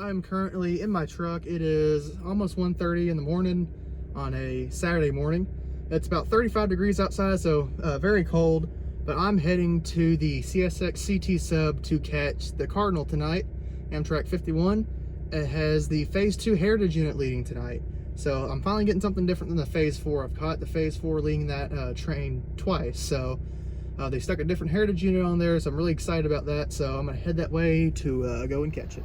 I'm currently in my truck. It is almost 1:30 in the morning on a Saturday morning. It's about 35 degrees outside, so very cold, but I'm heading to the CSX CT sub to catch the Cardinal tonight, Amtrak 51. It has the Phase II Heritage Unit leading tonight. So I'm finally getting something different than the Phase 4. I've caught the Phase 4 leading that train twice, so they stuck a different Heritage Unit on there, so I'm really excited about that. So I'm gonna head that way to go and catch it.